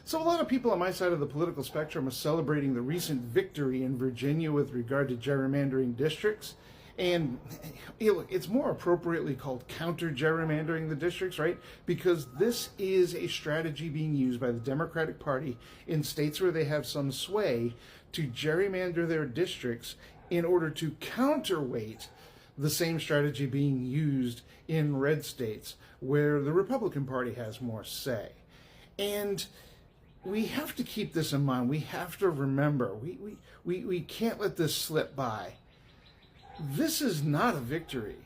So a lot of people on my side of the political spectrum are celebrating the recent victory in Virginia with regard to gerrymandering districts. And look, it's more appropriately called counter-gerrymandering the districts, right? Because this is a strategy being used by the Democratic Party in states where they have some sway to gerrymander their districts in order to counterweight the same strategy being used in red states where the Republican Party has more say. And we have to keep this in mind. We have to remember, we can't let this slip by. This is not a victory.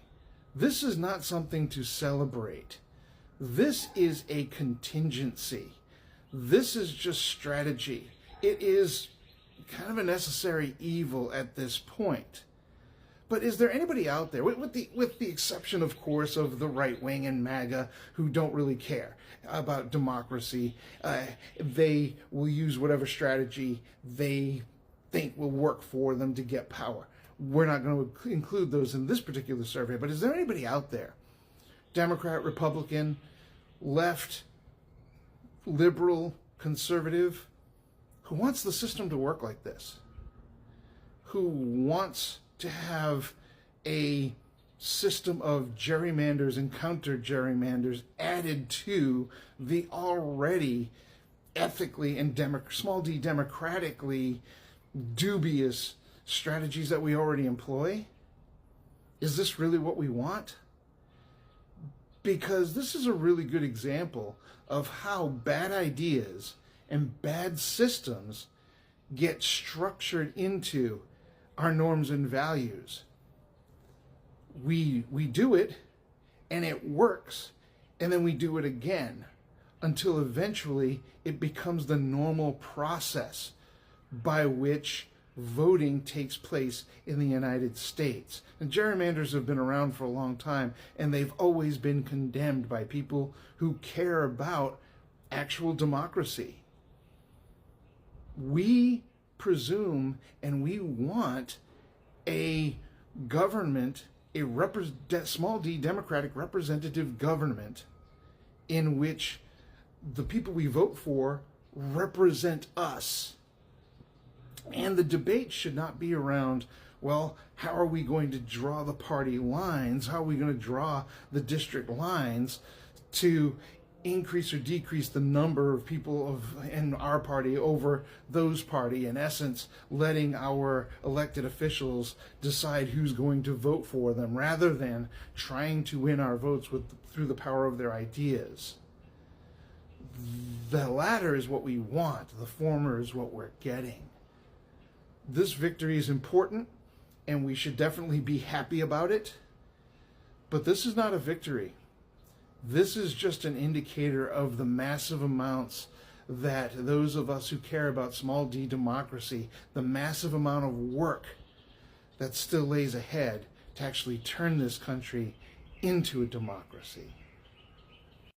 This is not something to celebrate. This is a contingency. This is just strategy. It is kind of a necessary evil at this point. But is there anybody out there, with the exception, of course, of the right wing and MAGA, who don't really care about democracy? They will use whatever strategy they think will work for them to get power. We're not going to include those in this particular survey, but is there anybody out there, Democrat, Republican, left, liberal, conservative, who wants the system to work like this? Who wants to have a system of gerrymanders and counter-gerrymanders added to the already ethically and small d democratically dubious strategies that we already employ? Is this really what we want? Because this is a really good example of how bad ideas and bad systems get structured into our norms and values. We do it, and it works, and then we do it again until eventually it becomes the normal process by which voting takes place in the United States. And gerrymanders have been around for a long time, and they've always been condemned by people who care about actual democracy. We presume and we want a government, a small d democratic representative government in which the people we vote for represent us. And the debate should not be around, well, how are we going to draw the party lines? How are we going to draw the district lines to increase or decrease the number of people in our party over those party, in essence, letting our elected officials decide who's going to vote for them, rather than trying to win our votes through the power of their ideas. The latter is what we want. The former is what we're getting. This victory is important, and we should definitely be happy about it. But this is not a victory. This is just an indicator of the massive amounts that those of us who care about small d democracy, the massive amount of work that still lays ahead to actually turn this country into a democracy.